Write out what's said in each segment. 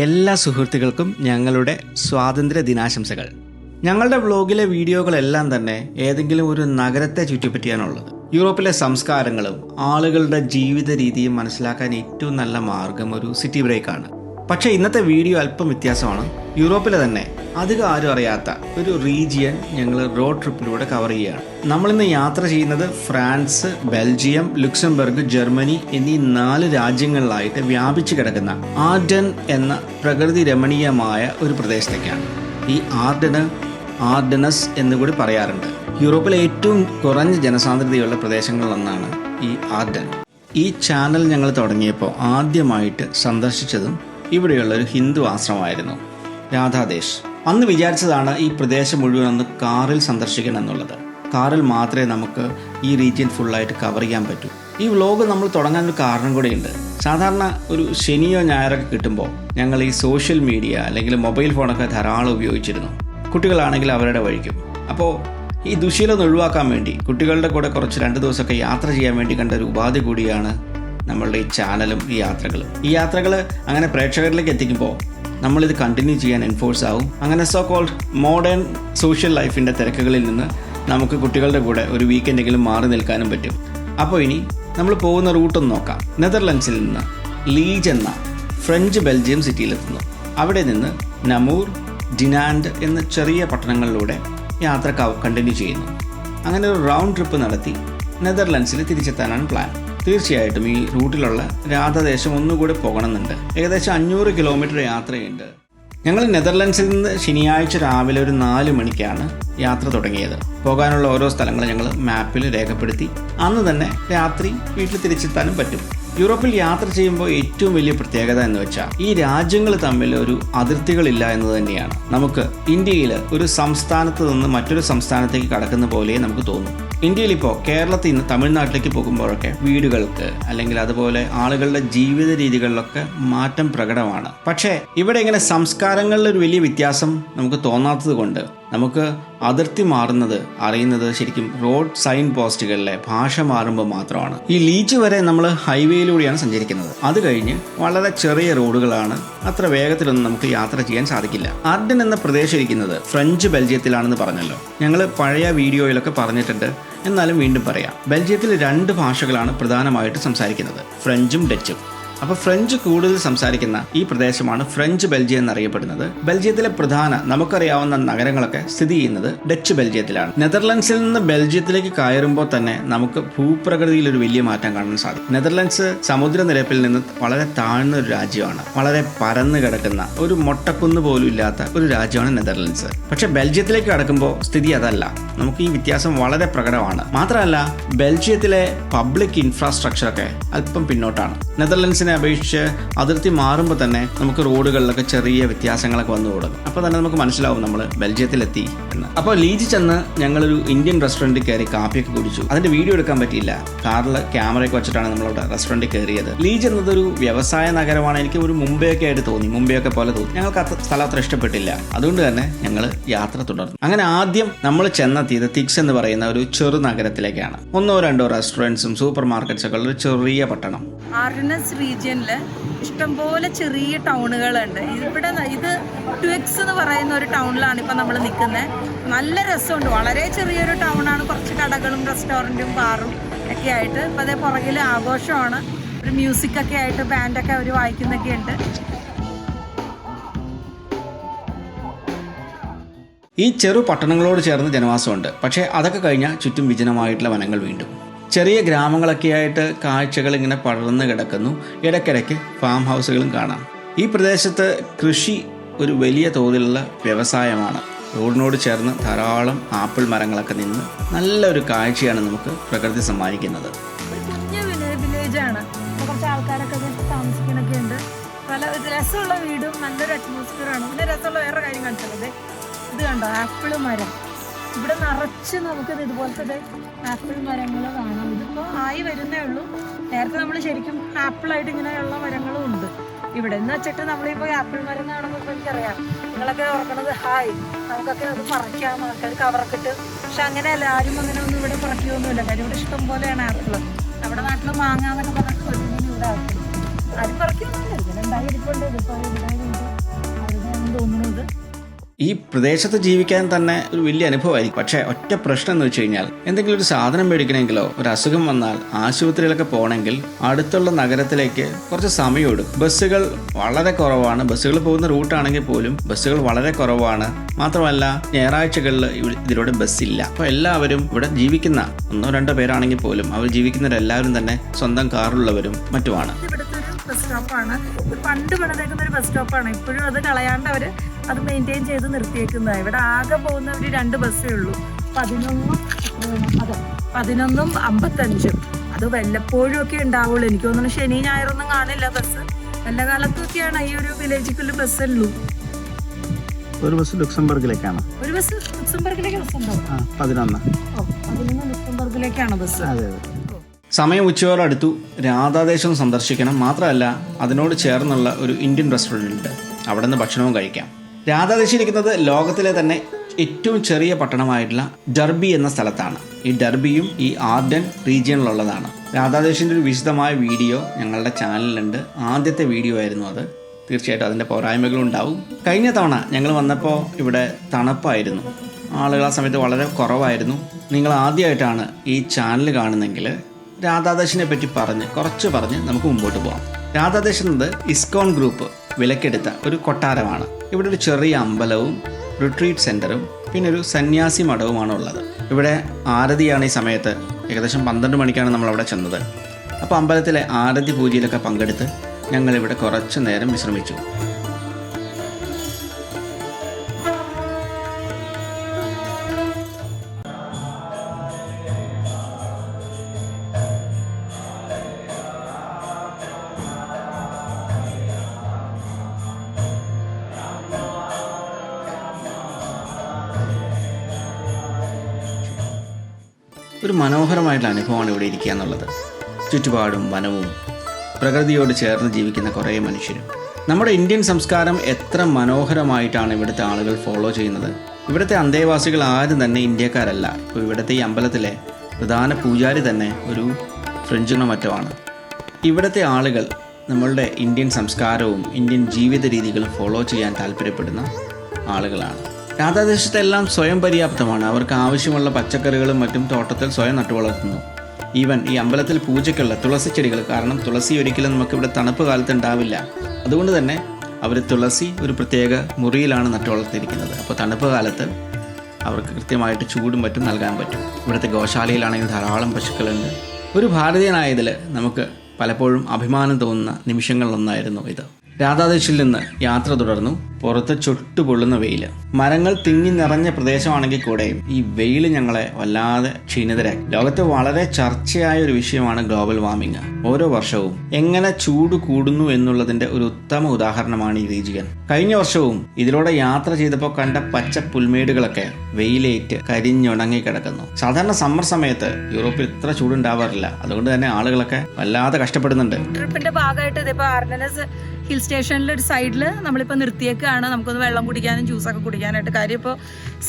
എല്ലാ സുഹൃത്തുക്കൾക്കും ഞങ്ങളുടെ സ്വാതന്ത്ര്യ ദിനാശംസകൾ. ഞങ്ങളുടെ വ്ലോഗിലെ വീഡിയോകളെല്ലാം തന്നെ ഏതെങ്കിലും ഒരു നഗരത്തെ ചുറ്റിപ്പറ്റിയാണുള്ളത്. യൂറോപ്പിലെ സംസ്കാരങ്ങളും ആളുകളുടെ ജീവിത രീതിയും മനസ്സിലാക്കാൻ ഏറ്റവും നല്ല മാർഗം ഒരു സിറ്റി ബ്രേക്കാണ്. പക്ഷേ ഇന്നത്തെ വീഡിയോ അല്പം വ്യത്യാസമാണ്. യൂറോപ്പിലെ തന്നെ അധികം ആരും അറിയാത്ത ഒരു റീജിയൻ ഞങ്ങൾ റോഡ് ട്രിപ്പിലൂടെ കവർ ചെയ്യുകയാണ്. നമ്മളിന്ന് യാത്ര ചെയ്യുന്നത് ഫ്രാൻസ്, ബെൽജിയം, ലുക്സംബർഗ്, ജർമ്മനി എന്നീ 4 രാജ്യങ്ങളിലായിട്ട് വ്യാപിച്ചു കിടക്കുന്ന ആർഡൻ എന്ന പ്രകൃതി രമണീയമായ ഒരു പ്രദേശത്തേക്കാണ്. ഈ ആർഡനസ് എന്നുകൂടി പറയാറുണ്ട്. യൂറോപ്പിലെ ഏറ്റവും കുറഞ്ഞ ജനസാന്ദ്രതയുള്ള പ്രദേശങ്ങളിലൊന്നാണ് ഈ ആർഡൻ. ഈ ചാനൽ ഞങ്ങൾ തുടങ്ങിയപ്പോൾ ആദ്യമായിട്ട് സന്ദർശിച്ചതും ഇവിടെയുള്ള ഒരു ഹിന്ദു ആശ്രമമായിരുന്നു, രാധാദേശ്. അന്ന് വിചാരിച്ചതാണ് ഈ പ്രദേശം മുഴുവൻ ഒന്ന് കാറിൽ സന്ദർശിക്കണം എന്നുള്ളത്. കാറിൽ മാത്രമേ നമുക്ക് ഈ റീജിയൻ ഫുള്ളായിട്ട് കവർ ചെയ്യാൻ പറ്റൂ. ഈ വ്ലോഗ് നമ്മൾ തുടങ്ങാനൊരു കാരണം കൂടെയുണ്ട്. സാധാരണ ഒരു ശനിയോ ഞായറൊക്കെ കിട്ടുമ്പോൾ ഞങ്ങൾ ഈ സോഷ്യൽ മീഡിയ അല്ലെങ്കിൽ മൊബൈൽ ഫോണൊക്കെ ധാരാളം ഉപയോഗിച്ചിരുന്നു. കുട്ടികളാണെങ്കിൽ അവരുടെ വഴിക്കും. അപ്പോൾ ഈ ദുശീലം ഒഴിവാക്കാൻ വേണ്ടി കുട്ടികളുടെ കൂടെ കുറച്ച് 2 ദിവസമൊക്കെ യാത്ര ചെയ്യാൻ വേണ്ടി കണ്ട ഒരു ഉപാധി കൂടിയാണ് നമ്മളുടെ ഈ ചാനലും ഈ യാത്രകളും. ഈ യാത്രകൾ അങ്ങനെ പ്രേക്ഷകരിലേക്ക് എത്തിക്കുമ്പോൾ നമ്മളിത് കണ്ടിന്യൂ ചെയ്യാൻ എൻഫോഴ്സ് ആവും. അങ്ങനെ സോ കോൾഡ് മോഡേൺ സോഷ്യൽ ലൈഫിൻ്റെ തിരക്കുകളിൽ നിന്ന് നമുക്ക് കുട്ടികളുടെ കൂടെ ഒരു വീക്കെൻഡെങ്കിലും മാറി നിൽക്കാനും പറ്റും. അപ്പോൾ ഇനി നമ്മൾ പോകുന്ന റൂട്ടൊന്ന് നോക്കാം. നെതർലൻഡ്സിൽ നിന്ന് ലീജ് എന്ന ഫ്രഞ്ച് ബെൽജിയം സിറ്റിയിലെത്തുന്നു. അവിടെ നിന്ന് നമൂർ, ഡിനാൻഡ് എന്ന ചെറിയ പട്ടണങ്ങളിലൂടെ യാത്ര കണ്ടിന്യൂ ചെയ്യുന്നു. അങ്ങനെ ഒരു റൗണ്ട് ട്രിപ്പ് നടത്തി നെതർലൻഡ്സിൽ തിരിച്ചെത്താനാണ് പ്ലാൻ. തീർച്ചയായിട്ടും ഈ റൂട്ടിലുള്ള രാധാദേശം ഒന്നുകൂടെ പോകണമെന്നുണ്ട്. ഏകദേശം 500 കിലോമീറ്റർ യാത്രയുണ്ട്. ഞങ്ങൾ നെതർലൻഡ്സിൽ നിന്ന് ശനിയാഴ്ച രാവിലെ ഒരു 4 മണിക്കാണ് യാത്ര തുടങ്ങിയത്. പോകാനുള്ള ഓരോ സ്ഥലങ്ങൾ ഞങ്ങൾ മാപ്പിൽ രേഖപ്പെടുത്തി അന്ന് തന്നെ രാത്രി വീട്ടിൽ തിരിച്ചെത്താനും പറ്റും. യൂറോപ്പിൽ യാത്ര ചെയ്യുമ്പോൾ ഏറ്റവും വലിയ പ്രത്യേകത എന്ന് വെച്ചാൽ ഈ രാജ്യങ്ങൾ തമ്മിൽ ഒരു അതിർത്തികളില്ല എന്നത് തന്നെയാണ്. നമുക്ക് ഇന്ത്യയിൽ ഒരു സംസ്ഥാനത്ത് നിന്ന് മറ്റൊരു സംസ്ഥാനത്തേക്ക് കടക്കുന്ന പോലെ നമുക്ക് തോന്നും. ഇന്ത്യയിൽ ഇപ്പോൾ കേരളത്തിൽ നിന്ന് തമിഴ്നാട്ടിലേക്ക് പോകുമ്പോഴൊക്കെ വീടുകൾക്ക് അല്ലെങ്കിൽ അതുപോലെ ആളുകളുടെ ജീവിത രീതികളിലൊക്കെ മാറ്റം പ്രകടമാണ്. പക്ഷേ ഇവിടെ ഇങ്ങനെ സംസ്കാരങ്ങളിൽ ഒരു വലിയ വ്യത്യാസം നമുക്ക് തോന്നാത്തത് കൊണ്ട് നമുക്ക് അതിർത്തി മാറുന്നത് അറിയുന്നത് ശരിക്കും റോഡ് സൈൻ പോസ്റ്റുകളിലെ ഭാഷ മാറുമ്പോൾ മാത്രമാണ്. ഈ ലീച്ച് വരെ നമ്മൾ ഹൈവേയിലൂടെയാണ് സഞ്ചരിക്കുന്നത്. അത് കഴിഞ്ഞ് വളരെ ചെറിയ റോഡുകളാണ്. അത്ര വേഗത്തിലൊന്നും നമുക്ക് യാത്ര ചെയ്യാൻ സാധിക്കില്ല. ആർഡൻ എന്ന പ്രദേശം ഇരിക്കുന്നത് ഫ്രഞ്ച് ബെൽജിയത്തിലാണെന്ന് പറഞ്ഞല്ലോ. ഞങ്ങൾ പഴയ വീഡിയോയിലൊക്കെ പറഞ്ഞിട്ടുണ്ട്, എന്നാലും വീണ്ടും പറയാം. ബെൽജിയത്തിൽ 2 ഭാഷകളാണ് പ്രധാനമായിട്ട് സംസാരിക്കുന്നത്, ഫ്രഞ്ചും ഡച്ചും. അപ്പോൾ ഫ്രഞ്ച് കൂടുതൽ സംസാരിക്കുന്ന ഈ പ്രദേശമാണ് ഫ്രഞ്ച് ബെൽജിയം എന്നറിയപ്പെടുന്നത്. ബെൽജിയത്തിലെ പ്രധാന നമുക്കറിയാവുന്ന നഗരങ്ങളൊക്കെ സ്ഥിതി ചെയ്യുന്നത് ഡച്ച് ബെൽജിയത്തിലാണ്. നെതർലൻഡ്സിൽ നിന്ന് ബെൽജിയത്തിലേക്ക് കയറുമ്പോൾ തന്നെ നമുക്ക് ഭൂപ്രകൃതിയിൽ ഒരു വലിയ മാറ്റം കാണാൻ സാധിക്കും. നെതർലൻഡ്സ് സമുദ്രനിരപ്പിൽ നിന്ന് വളരെ താഴ്ന്ന ഒരു രാജ്യമാണ്. വളരെ പരന്നു കിടക്കുന്ന ഒരു മൊട്ടക്കുന്ന് പോലും ഇല്ലാത്ത ഒരു രാജ്യമാണ് നെതർലൻഡ്സ്. പക്ഷെ ബെൽജിയത്തിലേക്ക് കടക്കുമ്പോൾ സ്ഥിതി അതല്ല. നമുക്ക് ഈ വ്യത്യാസം വളരെ പ്രകടമാണ്. മാത്രമല്ല ബെൽജിയത്തിലെ പബ്ലിക് ഇൻഫ്രാസ്ട്രക്ചറൊക്കെ അല്പം പിന്നോട്ടാണ്. നെതർലൻഡ്സിനെ അപേക്ഷിച്ച് അതിർത്തി മാറുമ്പോൾ തന്നെ നമുക്ക് റോഡുകളിലൊക്കെ ചെറിയ വ്യത്യാസങ്ങളൊക്കെ വന്നു തുടങ്ങും. അപ്പോൾ തന്നെ നമുക്ക് മനസ്സിലാവും നമ്മൾ ബെൽജിയത്തിലെത്തി എന്ന്. അപ്പോൾ ലീജ് ചെന്ന് ഞങ്ങളൊരു ഇന്ത്യൻ റെസ്റ്റോറൻറ്റിൽ കയറി കാപ്പിയൊക്കെ കുടിച്ചു. അതിൻ്റെ വീഡിയോ എടുക്കാൻ പറ്റിയില്ല. കാറിൽ ക്യാമറയൊക്കെ വെച്ചിട്ടാണ് നമ്മളവിടെ റെസ്റ്റോറൻറ്റിൽ കയറിയത്. ലീജ് എന്നതൊരു വ്യവസായ നഗരമാണ്. എനിക്ക് ഒരു മുംബൈയൊക്കെ ആയിട്ട് തോന്നി, മുംബൈയൊക്കെ പോലെ തോന്നി. ഞങ്ങൾക്ക് സ്ഥലം അത്ര ഇഷ്ടപ്പെട്ടില്ല. അതുകൊണ്ട് തന്നെ ഞങ്ങൾ യാത്ര തുടർന്നു. അങ്ങനെ ആദ്യം നമ്മൾ ചെന്നെത്തിയത് തിക്സ് എന്ന് പറയുന്ന ഒരു ചെറു നഗരത്തിലേക്കാണ്. 1-2 റെസ്റ്റോറൻറ്റ്സും സൂപ്പർ മാർക്കറ്റ്സ് ഒക്കെ ഉള്ള ഒരു ചെറിയ പട്ടണം. ആർഡനസ് റീജിയനിൽ ഇഷ്ടംപോലെ ചെറിയ ടൗണുകളുണ്ട്. ഇത് ട്വിക്സ് എന്ന് പറയുന്ന ഒരു ടൗണിലാണ് ഇപ്പം നമ്മൾ നിൽക്കുന്നത്. നല്ല രസമുണ്ട്. വളരെ ചെറിയൊരു ടൗണാണ്. കുറച്ച് കടകളും റെസ്റ്റോറൻറ്റും ബാറും ഒക്കെ ആയിട്ട്. ഇപ്പോൾ അതേ പുറകിൽ ആഘോഷമാണ്. ഒരു മ്യൂസിക്കൊക്കെ ആയിട്ട് ബാൻഡൊക്കെ അവർ വായിക്കുന്നൊക്കെ ഉണ്ട്. ഈ ചെറു പട്ടണങ്ങളോട് ചേർന്ന് ജനവാസമുണ്ട്. പക്ഷേ അതൊക്കെ കഴിഞ്ഞാൽ ചുറ്റും വിജനമായിട്ടുള്ള വനങ്ങൾ വീണ്ടും. ചെറിയ ഗ്രാമങ്ങളൊക്കെ ആയിട്ട് കാഴ്ചകൾ ഇങ്ങനെ പടർന്ന് കിടക്കുന്നു. ഇടയ്ക്കിടയ്ക്ക് ഫാം ഹൗസുകളും കാണാം. ഈ പ്രദേശത്ത് കൃഷി ഒരു വലിയ തോതിലുള്ള വ്യവസായമാണ്. റോഡിനോട് ചേർന്ന് ധാരാളം ആപ്പിൾ മരങ്ങളൊക്കെ നിന്ന് നല്ലൊരു കാഴ്ചയാണ് നമുക്ക് പ്രകൃതി സമ്മാനിക്കുന്നത്. ഒരു കുഞ്ഞു വില്ലേജാണ്. കുറച്ച് ആൾക്കാരൊക്കെ താമസിക്കാനൊക്കെ ഉണ്ട്. പല രസമുള്ള വീടും നല്ലൊരു അറ്റ്മോസ്ഫിയറാണ്. പിന്നെ രസമുള്ള വേറെ കാര്യം കാണിച്ചത് ഇത് കണ്ടോ, ആപ്പിൾ മരം. ഇവിടെ നിറച്ച് നമുക്കിത് ഇതുപോലത്തെ ആപ്പിൾ മരങ്ങൾ കാണാം. ഇതിപ്പോൾ ആയി വരുന്നേ ഉള്ളൂ. നേരത്തെ നമ്മൾ ശരിക്കും ആപ്പിളായിട്ട് ഇങ്ങനെയുള്ള മരങ്ങളും ഉണ്ട് ഇവിടെ. എന്ന് വെച്ചിട്ട് നമ്മളിപ്പോൾ ആപ്പിൾ മരം കാണുമ്പോൾ ഇപ്പോൾ എനിക്കറിയാം നിങ്ങളൊക്കെ ഓർക്കണത് ഹായ് നമുക്കൊക്കെ അത് പറിക്കാം, ആൾക്കാർ കവറൊക്കെ ഇട്ട്. പക്ഷെ അങ്ങനെയല്ല, ആരും അങ്ങനെ ഒന്നും ഇവിടെ പറിക്കുകയൊന്നുമില്ല. കാര്യം ഇവിടെ ഇഷ്ടം പോലെയാണ് ആപ്പിൾ. നമ്മുടെ നാട്ടിൽ മാങ്ങാന്നൊക്കെ പറഞ്ഞിട്ട് ഇവിടെ ആപ്പിൾ ആരും പറിക്കുകയൊന്നുമില്ല. ഇങ്ങനെ ഉണ്ടായിരിക്കുന്നുണ്ട്. ഇതിപ്പോൾ ഉണ്ടായിരുന്നു. ഈ പ്രദേശത്ത് ജീവിക്കാൻ തന്നെ ഒരു വലിയ അനുഭവമായിരിക്കും. പക്ഷേ ഒറ്റ പ്രശ്നം എന്ന് വെച്ച് കഴിഞ്ഞാൽ എന്തെങ്കിലും ഒരു സാധനം മേടിക്കണമെങ്കിലോ ഒരു അസുഖം വന്നാൽ ആശുപത്രിയിലൊക്കെ പോകണമെങ്കിൽ അടുത്തുള്ള നഗരത്തിലേക്ക് കുറച്ച് സമയം എടുക്കും. ബസ്സുകൾ വളരെ കുറവാണ്. ബസ്സുകൾ പോകുന്ന റൂട്ടാണെങ്കിൽ പോലും ബസ്സുകൾ വളരെ കുറവാണ്. മാത്രമല്ല ഞായറാഴ്ചകളിൽ ഇതിലൂടെ ബസ്സില്ല. അപ്പോൾ എല്ലാവരും ഇവിടെ ജീവിക്കുന്ന 1-2 പേരാണെങ്കിൽ പോലും അവർ ജീവിക്കുന്നവരെല്ലാവരും തന്നെ സ്വന്തം കാറുള്ളവരും മറ്റുമാണ്. ബസ് സ്റ്റോപ്പാണ്, പണ്ട് പണിതേക്കുന്ന ഒരു ബസ് സ്റ്റോപ്പാണ്. ഇപ്പോഴും അത് കളയാണ്ട് അവർ അത് മെയിൻറ്റെയിൻ ചെയ്ത് നിർത്തിയേക്കുന്നത്. ഇവിടെ ആകെ പോകുന്ന ഒരു 2 ബസ്സേ ഉള്ളൂ, 11:55. അത് വല്ലപ്പോഴും ഒക്കെ ഉണ്ടാവുള്ളൂ. എനിക്ക് തോന്നുന്നു ശനി ഞായറൊന്നും കാണില്ല ബസ്. എല്ലാ കാലത്തൊക്കെയാണ് ഈ ഒരു വില്ലേജിക്കുള്ള ബസ് ഉള്ളൂ. ഒരു ബസ് ലുക്സംബർഗിലേക്കാണ്. ഒരു ബസ് ലുക്സംബർഗിലേക്ക് ബസ് ഉണ്ടോ? 11 ലുക്സംബർഗിലേക്കാണ് ബസ്. സമയം ഉച്ചയോടടുത്തു. രാധാദേശം സന്ദർശിക്കണം. മാത്രമല്ല അതിനോട് ചേർന്നുള്ള ഒരു ഇന്ത്യൻ റെസ്റ്റോറൻറ്റ് ഉണ്ട്. അവിടെ നിന്ന് ഭക്ഷണവും കഴിക്കാം. രാധാദേശം ഇരിക്കുന്നത് ലോകത്തിലെ തന്നെ ഏറ്റവും ചെറിയ പട്ടണമായിട്ടുള്ള ഡർബി എന്ന സ്ഥലത്താണ്. ഈ ഡർബിയും ഈ ആർഡൻ റീജിയനിലുള്ളതാണ്. രാധാദേശിൻ്റെ ഒരു വിശദമായ വീഡിയോ ഞങ്ങളുടെ ചാനലിലുണ്ട്. ആദ്യത്തെ വീഡിയോ ആയിരുന്നു അത്. തീർച്ചയായിട്ടും അതിൻ്റെ പോരായ്മകളും ഉണ്ടാവും. കഴിഞ്ഞ തവണ ഞങ്ങൾ വന്നപ്പോൾ ഇവിടെ തണുപ്പായിരുന്നു. ആളുകൾ ആ സമയത്ത് വളരെ കുറവായിരുന്നു. നിങ്ങൾ ആദ്യമായിട്ടാണ് ഈ ചാനൽ കാണുന്നെങ്കിൽ രാധാദേശിനെ പറ്റി കുറച്ച് പറഞ്ഞ് നമുക്ക് മുമ്പോട്ട് പോകാം. രാധാദേശ് എന്നത് ഇസ്കോൺ ഗ്രൂപ്പ് വിലക്കെടുത്ത ഒരു കൊട്ടാരമാണ്. ഇവിടെ ഒരു ചെറിയ അമ്പലവും റിട്രീറ്റ് സെൻറ്ററും പിന്നെ ഒരു സന്യാസി മഠവുമാണ് ഉള്ളത്. ഇവിടെ ആരതിയാണ് ഈ സമയത്ത്. ഏകദേശം 12 മണിക്കാണ് നമ്മളവിടെ ചെന്നത്. അപ്പോൾ അമ്പലത്തിലെ ആരതി പൂജയിലൊക്കെ പങ്കെടുത്ത് ഞങ്ങളിവിടെ കുറച്ച് നേരം വിശ്രമിച്ചു. ഒരു മനോഹരമായിട്ടുള്ള അനുഭവമാണ് ഇവിടെ ഇരിക്കുക എന്നുള്ളത്. ചുറ്റുപാടും വനവും പ്രകൃതിയോട് ചേർന്ന് ജീവിക്കുന്ന കുറേ മനുഷ്യരും. നമ്മുടെ ഇന്ത്യൻ സംസ്കാരം എത്ര മനോഹരമായിട്ടാണ് ഇവിടുത്തെ ആളുകൾ ഫോളോ ചെയ്യുന്നത്. ഇവിടുത്തെ അന്തേവാസികൾ ആരും തന്നെ ഇന്ത്യക്കാരല്ല. ഇപ്പോൾ ഇവിടുത്തെ ഈ അമ്പലത്തിലെ പ്രധാന പൂജാരി തന്നെ ഒരു ഫ്രഞ്ചിനോ മറ്റോ ആണ്. ഇവിടുത്തെ ആളുകൾ നമ്മളുടെ ഇന്ത്യൻ സംസ്കാരവും ഇന്ത്യൻ ജീവിത രീതികളും ഫോളോ ചെയ്യാൻ താല്പര്യപ്പെടുന്ന ആളുകളാണ്. രാധാദേശത്തെല്ലാം സ്വയം പര്യാപ്തമാണ്. അവർക്ക് ആവശ്യമുള്ള പച്ചക്കറികളും മറ്റും തോട്ടത്തിൽ സ്വയം നട്ടുവളർത്തുന്നു. ഈവൻ ഈ അമ്പലത്തിൽ പൂജയ്ക്കുള്ള തുളസി ചെടികൾ, കാരണം തുളസി ഒരിക്കലും നമുക്കിവിടെ തണുപ്പ് കാലത്ത് ഉണ്ടാവില്ല. അതുകൊണ്ട് തന്നെ അവർ തുളസി ഒരു പ്രത്യേക മുറിയിലാണ് നട്ടുവളർത്തിയിരിക്കുന്നത്. അപ്പോൾ തണുപ്പ് കാലത്ത് അവർക്ക് കൃത്യമായിട്ട് ചൂടും മറ്റും നൽകാൻ പറ്റും. ഇവിടുത്തെ ഗോശാലയിലാണെങ്കിൽ ധാരാളം പശുക്കളുണ്ട്. ഒരു ഭാരതീയനായതിൽ നമുക്ക് പലപ്പോഴും അഭിമാനം തോന്നുന്ന നിമിഷങ്ങളിലൊന്നായിരുന്നു ഇത്. രാധാദേശിൽ നിന്ന് യാത്ര തുടർന്നു. പുറത്ത് ചുട്ടുപൊള്ളുന്ന വെയിൽ. മരങ്ങൾ തിങ്ങി നിറഞ്ഞ പ്രദേശമാണെങ്കിൽ കൂടെയും ഈ വെയിൽ ഞങ്ങളെ വല്ലാതെ ക്ഷീണിതരാക്കി. ലോകത്ത് വളരെ ചർച്ചയായ ഒരു വിഷയമാണ് ഗ്ലോബൽ വാർമിംഗ്. ഓരോ വർഷവും എങ്ങനെ ചൂട് കൂടുന്നു എന്നുള്ളതിന്റെ ഒരു ഉത്തമ ഉദാഹരണമാണ് ഈ റീജിയൻ. കഴിഞ്ഞ വർഷവും ഇതിലൂടെ യാത്ര ചെയ്തപ്പോൾ കണ്ട പച്ച പുൽമേടുകളൊക്കെ വെയിലേറ്റ് കരിഞ്ഞുണങ്ങി കിടക്കുന്നു. സാധാരണ സമ്മർ സമയത്ത് യൂറോപ്പിൽ ഇത്ര ചൂടുണ്ടാവാറില്ല. അതുകൊണ്ട് തന്നെ ആളുകളൊക്കെ വല്ലാതെ കഷ്ടപ്പെടുന്നുണ്ട്. ട്രിപ്പിന്റെ ഭാഗമായിട്ട് ഇതിപ്പോ ആർഡനസ് ഹിൽ സ്റ്റേഷനിലെ ഒരു സൈഡിൽ നമ്മളിപ്പോൾ നിർത്തിയേക്കാണ്. നമുക്കൊന്ന് വെള്ളം കുടിക്കാനും ജ്യൂസൊക്കെ കുടിക്കാനായിട്ട്. കാര്യം ഇപ്പോൾ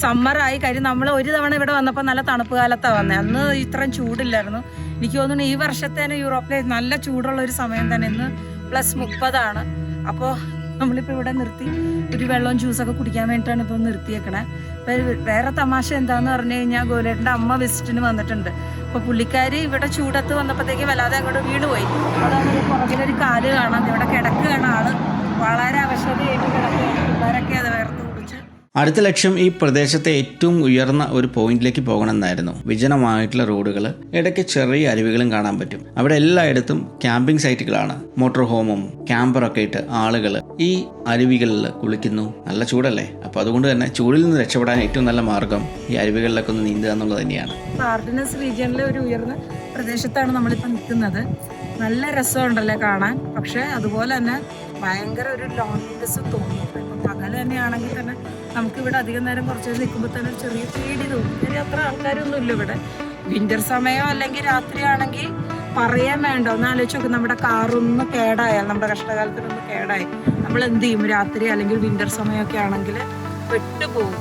സമ്മറായി. കാര്യം നമ്മൾ ഒരു തവണ ഇവിടെ വന്നപ്പോൾ നല്ല തണുപ്പ് കാലത്താണ് വന്നത്. അന്ന് ഇത്രയും ചൂടില്ലായിരുന്നു. എനിക്ക് തോന്നുന്നു ഈ വർഷത്തെ യൂറോപ്പിലെ നല്ല ചൂടുള്ള ഒരു സമയം തന്നെ. ഇന്ന് +30 അപ്പോൾ നമ്മളിപ്പോൾ ഇവിടെ നിർത്തി ഒരു വെള്ളവും ജ്യൂസൊക്കെ കുടിക്കാൻ വേണ്ടിയിട്ടാണ് ഇപ്പോൾ നിർത്തിയേക്കണേ. വേറെ തമാശ എന്താന്ന് പറഞ്ഞു കഴിഞ്ഞാൽ ഗോലേട്ടൻ്റെ അമ്മ വിസിറ്റിന് വന്നിട്ടുണ്ട്. അപ്പോൾ പുള്ളിക്കാരി ഇവിടെ ചൂടത്ത് വന്നപ്പോഴത്തേക്ക് വല്ലാതെ അങ്ങോട്ട് വീണുപോയി. അതാണ് പുറകിലൊരു കാല് കാണാം. ഇവിടെ കിടക്കുകയാണ് ആള്. വളരെ അവശതയായിട്ട് കിടക്കുകയാണ്. പിള്ളേരൊക്കെ അത് വേർത്ത് കുടിച്ച്. അടുത്ത ലക്ഷ്യം ഈ പ്രദേശത്തെ ഏറ്റവും ഉയർന്ന ഒരു പോയിന്റിലേക്ക് പോകണമെന്നായിരുന്നു. വിജനമായിട്ടുള്ള റോഡുകൾ, ഇടയ്ക്ക് ചെറിയ അരുവികളും കാണാൻ പറ്റും. അവിടെ എല്ലായിടത്തും ക്യാമ്പിംഗ് സൈറ്റുകളാണ്. മോട്ടോർ ഹോമും ക്യാമ്പറൊക്കെ ഇട്ട് ആളുകൾ ഈ അരുവികളിൽ കുളിക്കുന്നു. നല്ല ചൂടല്ലേ. അപ്പോൾ അതുകൊണ്ട് തന്നെ ചൂടിൽ നിന്ന് രക്ഷപ്പെടാൻ ഏറ്റവും നല്ല മാർഗം ഈ അരുവികളിലൊക്കെ ഒന്ന് നീന്തുക എന്നുള്ളത് തന്നെയാണ്. ആർഡനസ് റീജിയനിലെ ഒരു ഉയർന്ന പ്രദേശത്താണ് നമ്മളിപ്പോൾ നിൽക്കുന്നത്. നല്ല രസമുണ്ടല്ലേ കാണാൻ. പക്ഷെ അതുപോലെ തന്നെ ഭയങ്കര ഒരു ലോൺലിനെസ് തോന്നും. പകൽ തന്നെയാണെങ്കിൽ തന്നെ നമുക്കിവിടെ അധികം നേരം കുറച്ച് നിൽക്കുമ്പോൾ തന്നെ ഒരു ചെറിയ പേടി തോന്നും. കാര്യം അത്ര ആൾക്കാരൊന്നും ഇല്ല ഇവിടെ. വിന്റർ സമയം അല്ലെങ്കിൽ രാത്രിയാണെങ്കിൽ പറയാൻ വേണ്ട. ഒന്ന് ആലോചിച്ച് നോക്കും, നമ്മുടെ കാറൊന്ന് കേടായാൽ, നമ്മുടെ കഷ്ടകാലത്തിനൊന്ന് കേടായി, നമ്മൾ എന്ത് ചെയ്യും? രാത്രി അല്ലെങ്കിൽ വിന്റർ സമയമൊക്കെ ആണെങ്കിൽ പെട്ടുപോകും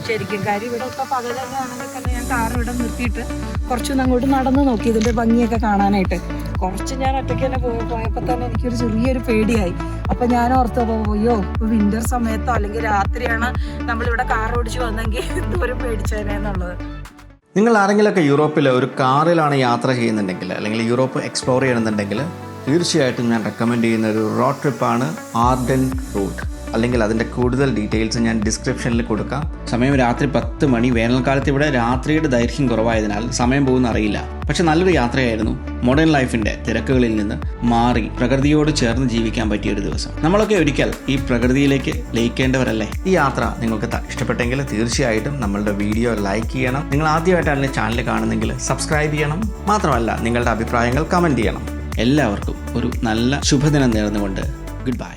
ശരിക്കും. കാര്യം ഇവിടെ ഇപ്പോൾ പകലൊക്കെ ആണെങ്കിൽ തന്നെ ഞാൻ കാർ ഇവിടെ നിർത്തിയിട്ട് കുറച്ചൊന്ന് അങ്ങോട്ട് നടന്ന് നോക്കി ഇതിൻ്റെ ഭംഗിയൊക്കെ കാണാനായിട്ട്. കുറച്ച് ഞാൻ ഒറ്റയ്ക്ക് തന്നെ പോയപ്പോൾ തന്നെ എനിക്കൊരു ചെറിയൊരു പേടിയായി. അപ്പം ഞാൻ ഓർത്ത് പോയോ വിന്റർ സമയത്തോ അല്ലെങ്കിൽ രാത്രിയാണ് നമ്മളിവിടെ കാർ ഓടിച്ച് വന്നെങ്കിൽ എന്തോരം പേടിച്ചേനെ എന്നുള്ളത്. നിങ്ങൾ ആരെങ്കിലുമൊക്കെ യൂറോപ്പിൽ ഒരു കാറിലാണ് യാത്ര ചെയ്യുന്നുണ്ടെങ്കിൽ അല്ലെങ്കിൽ യൂറോപ്പ് എക്സ്പ്ലോർ ചെയ്യണമെന്നുണ്ടെങ്കിൽ തീർച്ചയായിട്ടും ഞാൻ റെക്കമെൻഡ് ചെയ്യുന്ന ഒരു റോഡ് ട്രിപ്പാണ് ആർഡൻ റൂട്ട്. അല്ലെങ്കിൽ അതിൻ്റെ കൂടുതൽ ഡീറ്റെയിൽസ് ഞാൻ ഡിസ്ക്രിപ്ഷനിൽ കൊടുക്കാം. സമയം രാത്രി 10 മണി. വേനൽക്കാലത്ത് ഇവിടെ രാത്രിയുടെ ദൈർഘ്യം കുറവായതിനാൽ സമയം പോകുന്ന അറിയില്ല. പക്ഷെ നല്ലൊരു യാത്രയായിരുന്നു. മോഡേൺ ലൈഫിൻ്റെ തിരക്കുകളിൽ നിന്ന് മാറി പ്രകൃതിയോട് ചേർന്ന് ജീവിക്കാൻ പറ്റിയ ഒരു ദിവസം. നമ്മളൊക്കെ ഒരിക്കൽ ഈ പ്രകൃതിയിലേക്ക് ലയിക്കേണ്ടവരല്ലേ? ഈ യാത്ര നിങ്ങൾക്ക് ഇഷ്ടപ്പെട്ടെങ്കിൽ തീർച്ചയായിട്ടും നമ്മളുടെ വീഡിയോ ലൈക്ക് ചെയ്യണം. നിങ്ങൾ ആദ്യമായിട്ടാണ് ചാനൽ കാണുന്നെങ്കിൽ സബ്സ്ക്രൈബ് ചെയ്യണം. മാത്രമല്ല നിങ്ങളുടെ അഭിപ്രായങ്ങൾ കമൻറ്റ് ചെയ്യണം. എല്ലാവർക്കും ഒരു നല്ല ശുഭദിനം നേർന്നുകൊണ്ട് ഗുഡ് ബൈ.